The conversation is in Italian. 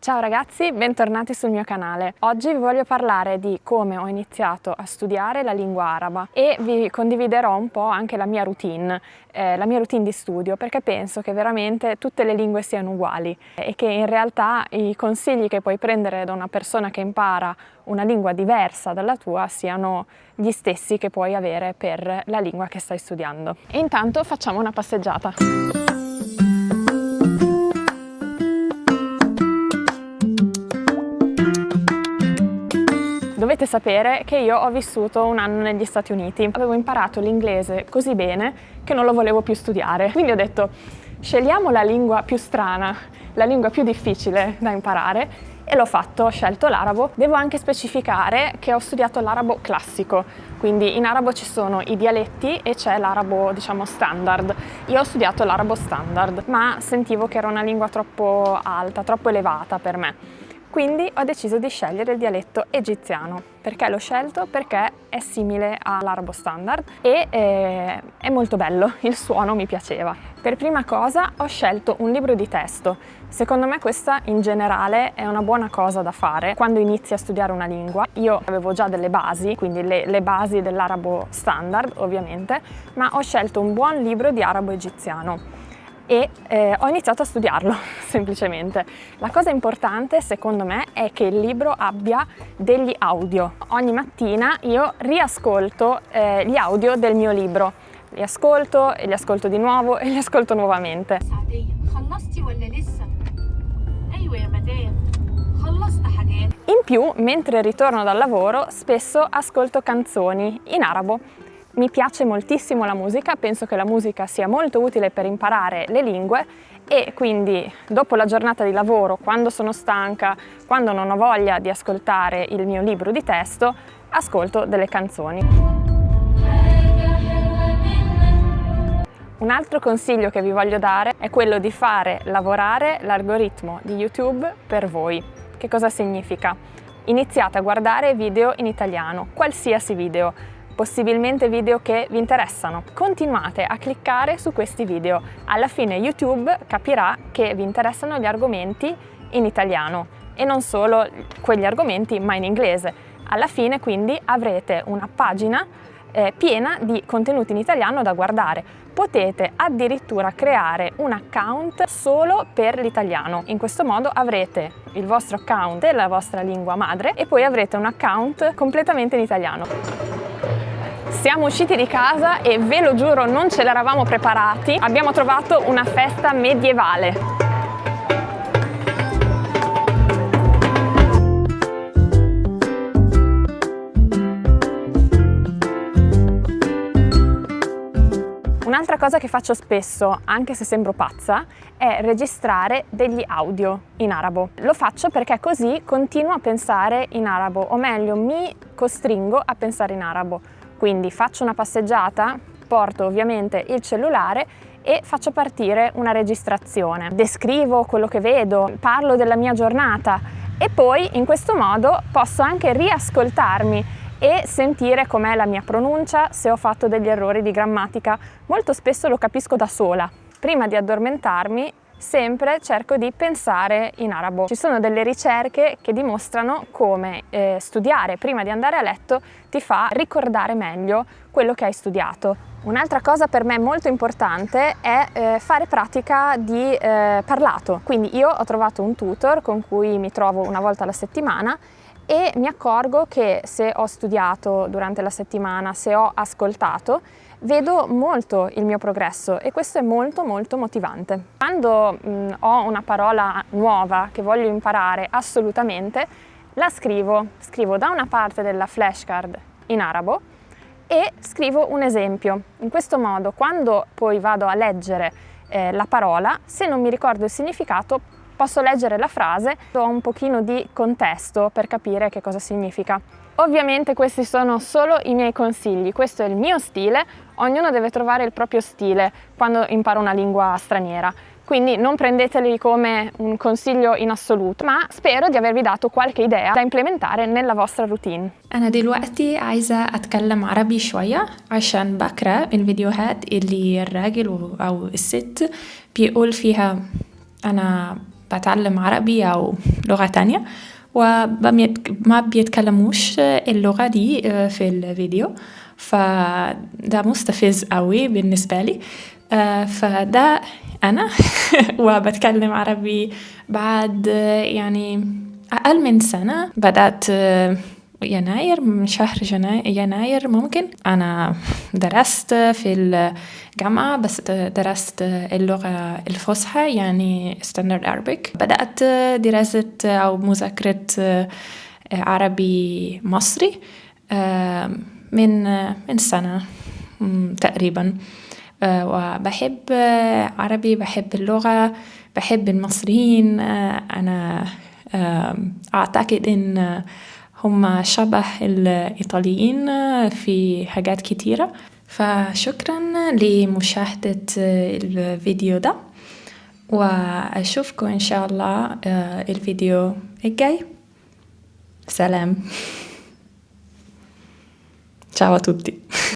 Ciao ragazzi, bentornati sul mio canale. Oggi vi voglio parlare di come ho iniziato a studiare la lingua araba e vi condividerò un po' anche la mia routine di studio, perché penso che veramente tutte le lingue siano uguali e che in realtà i consigli che puoi prendere da una persona che impara una lingua diversa dalla tua siano gli stessi che puoi avere per la lingua che stai studiando. E intanto facciamo una passeggiata. Dovete sapere che io ho vissuto un anno negli Stati Uniti. Avevo imparato l'inglese così bene che non lo volevo più studiare. Quindi ho detto, scegliamo la lingua più strana, la lingua più difficile da imparare, e l'ho fatto, ho scelto l'arabo. Devo anche specificare che ho studiato l'arabo classico, quindi in arabo ci sono i dialetti e c'è l'arabo, diciamo, standard. Io ho studiato l'arabo standard, ma sentivo che era una lingua troppo alta, troppo elevata per me. Quindi ho deciso di scegliere il dialetto egiziano. Perché l'ho scelto? Perché è simile all'arabo standard e è molto bello, il suono mi piaceva. Per prima cosa ho scelto un libro di testo. Secondo me questa in generale è una buona cosa da fare quando inizi a studiare una lingua. Io avevo già delle basi, quindi le basi dell'arabo standard ovviamente, ma ho scelto un buon libro di arabo egiziano. E ho iniziato a studiarlo, semplicemente. La cosa importante, secondo me, è che il libro abbia degli audio. Ogni mattina io riascolto gli audio del mio libro. Li ascolto e li ascolto di nuovo e li ascolto nuovamente. In più, mentre ritorno dal lavoro, spesso ascolto canzoni in arabo. Mi piace moltissimo la musica, penso che la musica sia molto utile per imparare le lingue e quindi dopo la giornata di lavoro, quando sono stanca, quando non ho voglia di ascoltare il mio libro di testo, ascolto delle canzoni. Un altro consiglio che vi voglio dare è quello di fare lavorare l'algoritmo di YouTube per voi. Che cosa significa? Iniziate a guardare video in italiano, qualsiasi video, possibilmente video che vi interessano. Continuate a cliccare su questi video. Alla fine YouTube capirà che vi interessano gli argomenti in italiano e non solo quegli argomenti ma in inglese. Alla fine quindi avrete una pagina piena di contenuti in italiano da guardare. Potete addirittura creare un account solo per l'italiano. In questo modo avrete il vostro account della vostra lingua madre e poi avrete un account completamente in italiano. Siamo usciti di casa e ve lo giuro non ce l'eravamo preparati, abbiamo trovato una festa medievale. Un'altra cosa che faccio spesso, anche se sembro pazza, è registrare degli audio in arabo. Lo faccio perché così continuo a pensare in arabo, o meglio mi costringo a pensare in arabo. Quindi faccio una passeggiata, porto ovviamente il cellulare e faccio partire una registrazione. Descrivo quello che vedo, parlo della mia giornata e poi in questo modo posso anche riascoltarmi e sentire com'è la mia pronuncia, se ho fatto degli errori di grammatica. Molto spesso lo capisco da sola. Prima di addormentarmi sempre cerco di pensare in arabo. Ci sono delle ricerche che dimostrano come studiare prima di andare a letto ti fa ricordare meglio quello che hai studiato. Un'altra cosa per me molto importante è fare pratica di parlato. Quindi io ho trovato un tutor con cui mi trovo una volta alla settimana e mi accorgo che se ho studiato durante la settimana, se ho ascoltato, vedo molto il mio progresso e questo è molto molto motivante. Quando ho una parola nuova che voglio imparare assolutamente, la scrivo da una parte della flashcard in arabo e scrivo un esempio. In questo modo, quando poi vado a leggere la parola, se non mi ricordo il significato, posso leggere la frase, ho un pochino di contesto per capire che cosa significa. Ovviamente questi sono solo i miei consigli, questo è il mio stile, ognuno deve trovare il proprio stile quando impara una lingua straniera. Quindi non prendeteli come un consiglio in assoluto, ma spero di avervi dato qualche idea da implementare nella vostra routine. أنا دلوقتي عايزة أتكلم عربي شوية عشان بقرأ الفيديوهات اللي الراجل أو الست بيقول فيها أنا بتعلم عربي أو لغة تانية وما بيتكلموش اللغة دي في الفيديو، فده مستفز قوي بالنسبة لي. فده أنا وبتكلم عربي بعد يعني أقل من سنة. بدأت يناير، من شهر يناير ممكن. أنا درست في الجامعة، بس درست اللغة الفصحى يعني Standard Arabic. بدأت دراسة أو مذاكرة عربي مصري من سنة تقريبا. وبحب عربي، بحب اللغة، بحب المصريين. أنا أعتقد إن هم شبه الإيطاليين في حاجات كتيرة. فشكرا لمشاهدة الفيديو ده، وأشوفكم إن شاء الله الفيديو الجاي. سلام. Ciao a tutti.